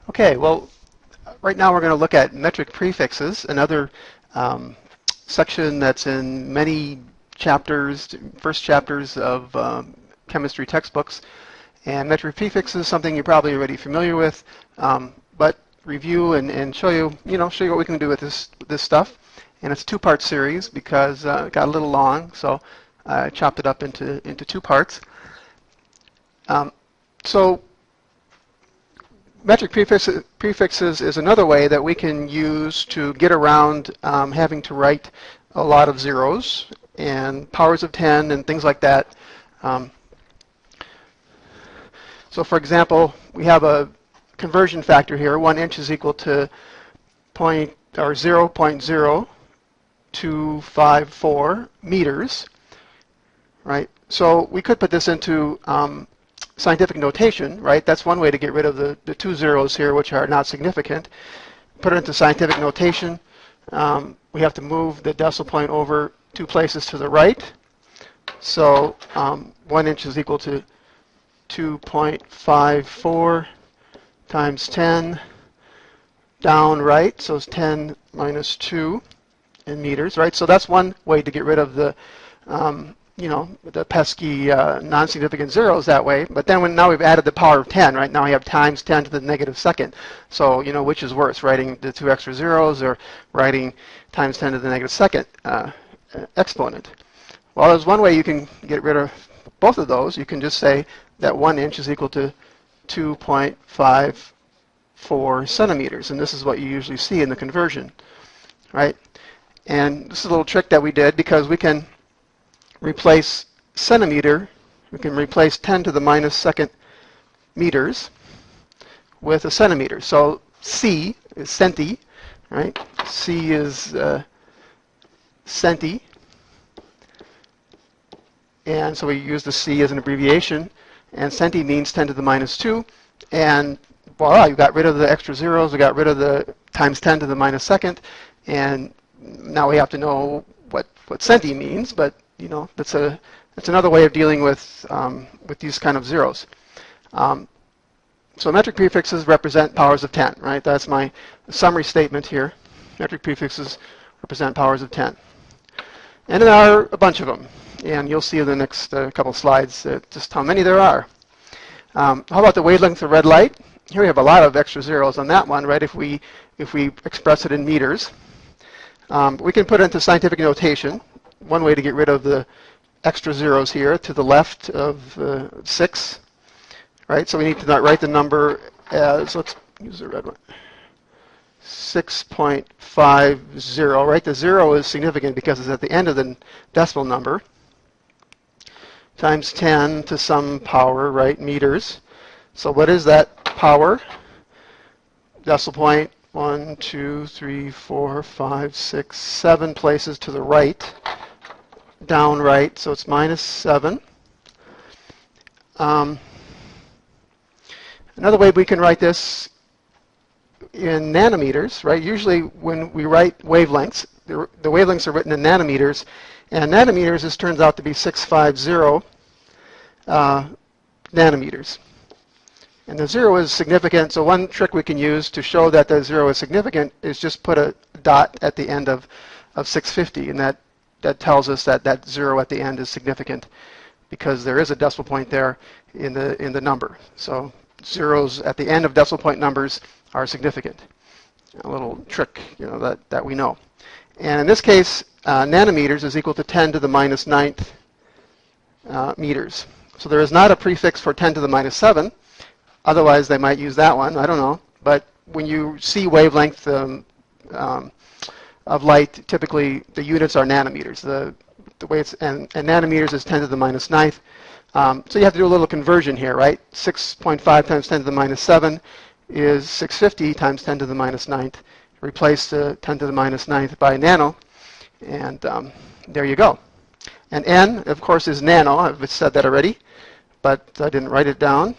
Okay, well, right now we're going to look at metric prefixes, another section that's in many chapters, first chapters of chemistry textbooks. And metric prefixes is something you're probably already familiar with, but review and show you what we can do with this stuff. And it's a two-part series because it got a little long, so I chopped it up into two parts. So metric prefixes is another way that we can use to get around having to write a lot of zeros and powers of 10 and things like that. So for example, we have a conversion factor here. 1 inch is equal to 0.0254 meters, right? So we could put this into scientific notation, right? That's one way to get rid of the two zeros here, which are not significant. Put it into scientific notation. We have to move the decimal point over 2 places to the right. So 1 inch is equal to 2.54 times 10 down right, so it's 10 minus 2 in meters, right? So that's one way to get rid of the the pesky non-significant zeros that way. But then now we've added the power of 10, right? Now we have times 10 to the negative second. So which is worse, writing the 2 extra zeros or writing times 10 to the negative second exponent? Well, there's one way you can get rid of both of those. You can just say that 1 inch is equal to 2.54 centimeters, and this is what you usually see in the conversion, right? And this is a little trick that we did because we can replace centimeter, we can replace 10 to the minus second meters with a centimeter. So C is centi, right? C is centi, and so we use the C as an abbreviation, and centi means 10 to the minus 2, and voila, you got rid of the extra zeros, we got rid of the times 10 to the minus second, and now we have to know what centi means, but that's another way of dealing with these kind of zeros. So metric prefixes represent powers of 10, right? That's my summary statement here. Metric prefixes represent powers of 10. And there are a bunch of them, and you'll see in the next couple slides just how many there are. How about the wavelength of red light? Here we have a lot of extra zeros on that one, right? If we express it in meters. We can put it into scientific notation. One way to get rid of the extra zeros here to the left of 6, right? So we need to not write the number as, let's use the red one, 6.50, right? The 0 is significant because it's at the end of the decimal number, times 10 to some power, right, meters. So what is that power? Decimal point 1, 2, 3, 4, 5, 6, 7 places to the right, down right, so it's minus 7. Another way we can write this in nanometers, right? Usually when we write wavelengths, the wavelengths are written in nanometers, and nanometers, this turns out to be 650 nanometers. And the 0 is significant, so one trick we can use to show that the 0 is significant is just put a dot at the end of 650, and that tells us that that 0 at the end is significant because there is a decimal point there in the number. So zeros at the end of decimal point numbers are significant. A little trick, that we know. And in this case, nanometers is equal to 10 to the minus 9th meters. So there is not a prefix for 10 to the minus 7. Otherwise, they might use that one. I don't know. But when you see wavelength of light, typically the units are nanometers. The way it's and nanometers is 10 to the minus 9th. So you have to do a little conversion here, right? 6.5 times 10 to the minus 7 is 650 times 10 to the minus 9th. Replace the 10 to the minus 9th by nano, and there you go. And n, of course, is nano. I've said that already, but I didn't write it down.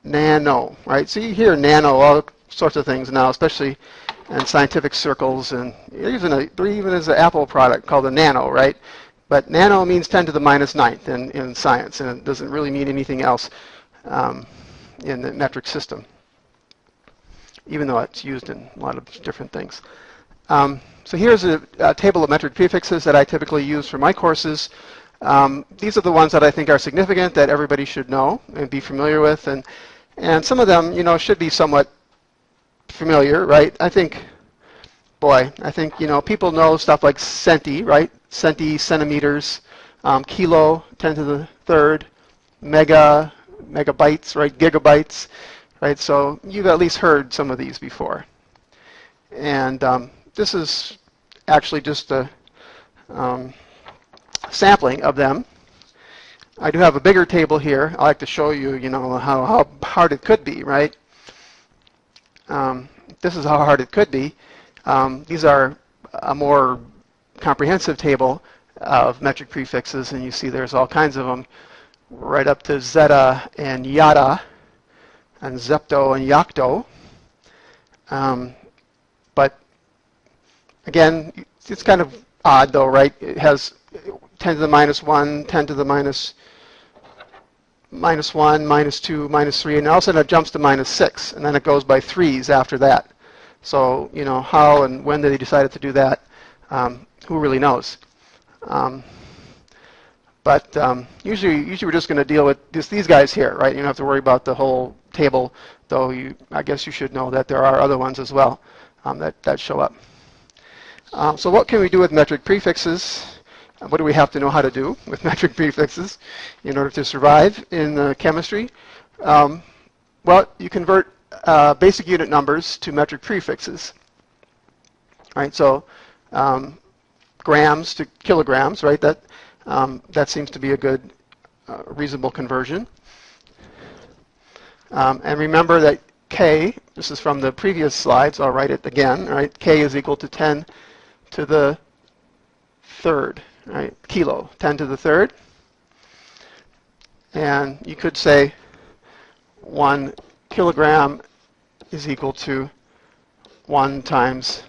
Nano, right? So you hear nano all sorts of things now, especially in scientific circles, and there even is an Apple product called the Nano, right? But nano means 10 to the minus 9th in science, and it doesn't really mean anything else in the metric system. even though it's used in a lot of different things. So here's a table of metric prefixes that I typically use for my courses. These are the ones that I think are significant that everybody should know and be familiar with, and some of them, you know, should be somewhat familiar, right? I think, you know, people know stuff like centi, right? Centi, centimeters, kilo, 10 to the third, megabytes, right? Gigabytes, right? So you've at least heard some of these before. And this is actually just a sampling of them. I do have a bigger table here. I like to show you, you know, how hard it could be, right? This is how hard it could be. These are a more comprehensive table of metric prefixes, and you see there's all kinds of them, right up to zeta and yada, and zepto and yocto. But again, it's kind of odd though, right? It has 10 to the minus 1, 10 to the minus 1, minus 2, minus 3, and all of a sudden it jumps to minus 6, and then it goes by threes after that. So, you know, how and when they decided to do that, who really knows? But usually we're just going to deal with these guys here, right? You don't have to worry about the whole table, though I guess you should know that there are other ones as well that show up. So what can we do with metric prefixes? What do we have to know how to do with metric prefixes in order to survive in chemistry? Well, you convert basic unit numbers to metric prefixes. Right, so grams to kilograms, right? That seems to be a good, reasonable conversion. And remember that K, this is from the previous slides, I'll write it again, right? K is equal to 10 to the third, right? Kilo, 10 to the third. And you could say 1 kilogram is equal to 1 times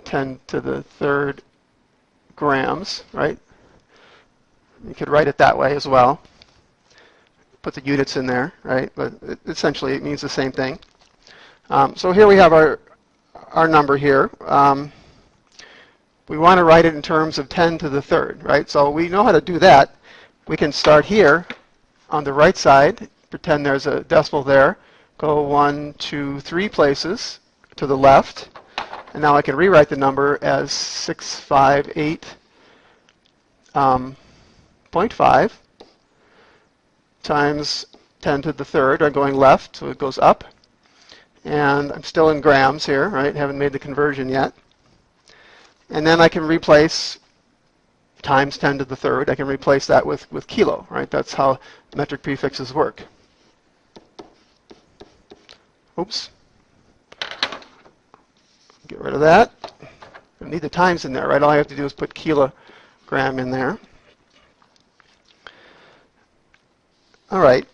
10 to the third grams, right? You could write it that way as well. Put the units in there, right? But essentially it means the same thing. So here we have our number here. We want to write it in terms of 10 to the third, right? So we know how to do that. We can start here on the right side, pretend there's a decimal there, go 1, 2, 3 places to the left, and now I can rewrite the number as 658.5 times 10 to the third, or going left, so it goes up. And I'm still in grams here, right? Haven't made the conversion yet. And then I can replace times 10 to the third. I can replace that with kilo, right? That's how metric prefixes work. Oops. Get rid of that. I need the times in there, right? All I have to do is put kilogram in there. All right.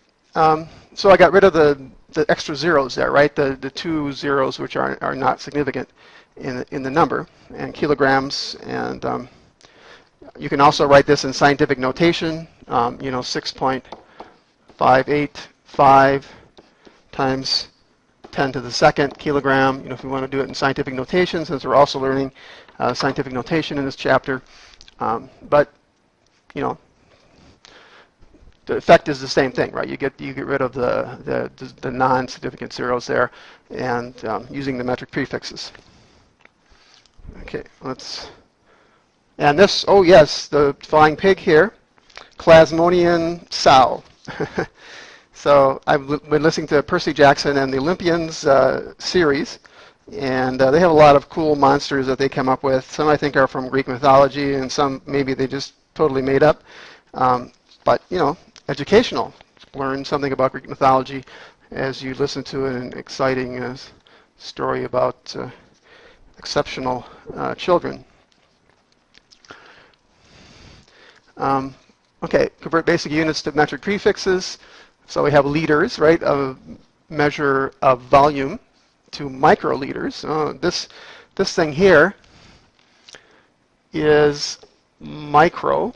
So I got rid of the extra zeros there, right? The 2 zeros which are not significant in the number, and kilograms, and you can also write this in scientific notation. You know, 6.585 times 10 to the second kilogram. You know, if we want to do it in scientific notation, since we're also learning scientific notation in this chapter. But you know, the effect is the same thing, right? You get rid of the non-significant zeros there, and using the metric prefixes. Okay, and this, oh yes, the flying pig here, Plasmodium sow. So I've been listening to Percy Jackson and the Olympians series, and they have a lot of cool monsters that they come up with. Some I think are from Greek mythology, and some maybe they just totally made up. But you know, educational. Learn something about Greek mythology as you listen to an exciting story about exceptional children. Okay, convert basic units to metric prefixes. So we have liters, right, a measure of volume, to microliters. This thing here is micro.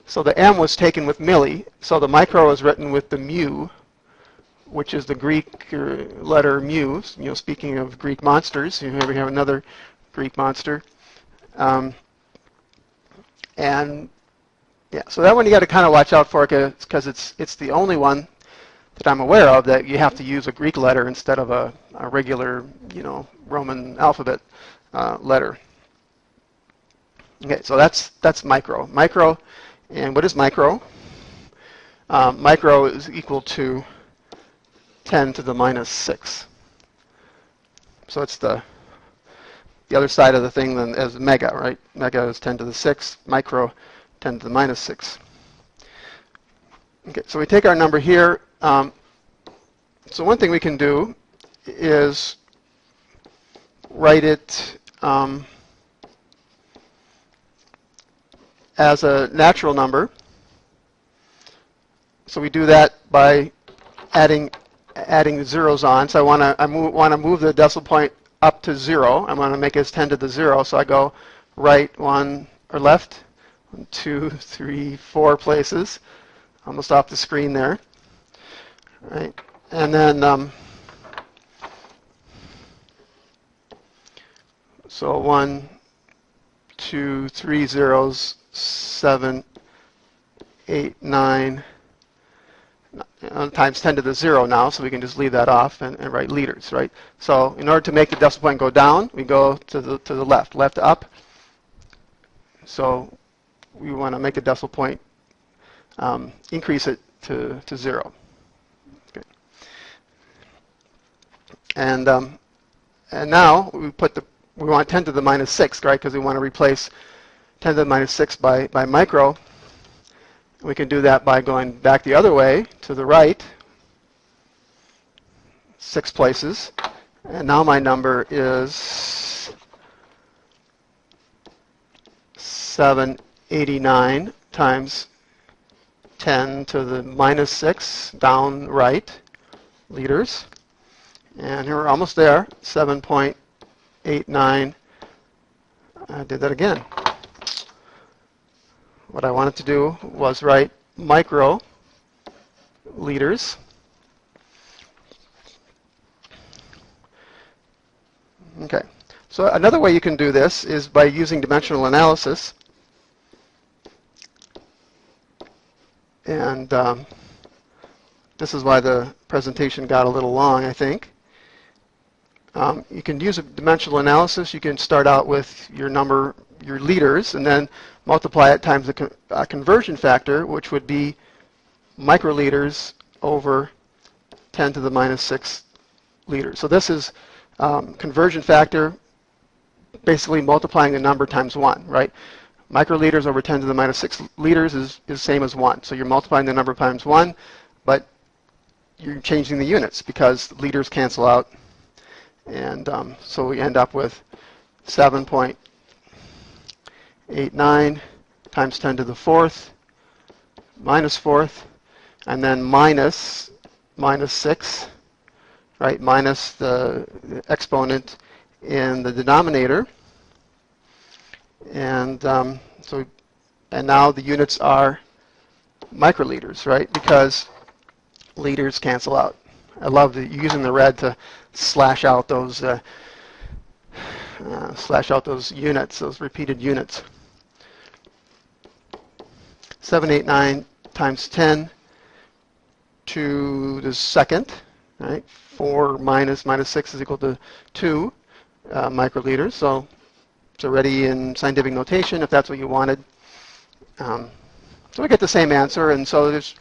So the M was taken with milli, so the micro is written with the mu which is the Greek letter mu. You know, speaking of Greek monsters, here we have another Greek monster. And yeah, so that one you got to kind of watch out for because it's the only one that I'm aware of that you have to use a Greek letter instead of a regular, you know, Roman alphabet letter. Okay, so that's micro. Micro, and what is micro? Micro is equal to 10 to the minus 6. So it's the other side of the thing then as mega, right? Mega is 10 to the 6, micro 10 to the minus 6. Okay, so we take our number here. So one thing we can do is write it as a natural number. So we do that by adding zeros on. So I want to move the decimal point up to 0. I want to make it as 10 to the 0. So I go right 1 or left 1, 2, 3, 4 places, almost off the screen there. Right, and then so 1, 2, 3 zeros, 7, 8, 9. Times 10 to the 0 now, so we can just leave that off and write liters, right? So in order to make the decimal point go down, we go to the left up. So we want to make the decimal point increase it to 0. Okay. And now we want 10 to the minus 6, right? Because we want to replace 10 to the minus 6 by micro. We can do that by going back the other way to the right 6 places. And now my number is 789 times 10 to the minus 6 down right liters. And here we're almost there, 7.89. I did that again. What I wanted to do was write micro liters. Okay, so another way you can do this is by using dimensional analysis. And this is why the presentation got a little long, I think. You can use a dimensional analysis. You can start out with your number, your liters, and then multiply it times the conversion factor, which would be microliters over 10 to the minus 6 liters. So this is conversion factor, basically multiplying the number times 1, right? Microliters over 10 to the minus 6 liters is the same as 1. So you're multiplying the number times 1, but you're changing the units because liters cancel out. And so we end up with 7.89 times 10 to the 4th minus 4th, and then minus 6, right? Minus the exponent in the denominator. And and now the units are microliters, right? Because liters cancel out. I love using the red to slash out those units, those repeated units. 789 times 10 to the second, right? 4 minus 6 is equal to 2 microliters. So it's already in scientific notation if that's what you wanted. So we get the same answer, and so there's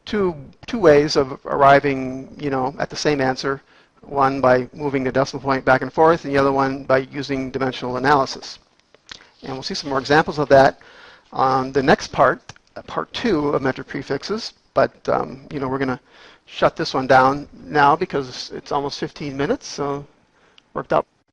two ways of arriving, at the same answer. One by moving the decimal point back and forth, and the other one by using dimensional analysis. And we'll see some more examples of that on the next part, part 2 of metric prefixes. But we're going to shut this one down now because it's almost 15 minutes, so worked out.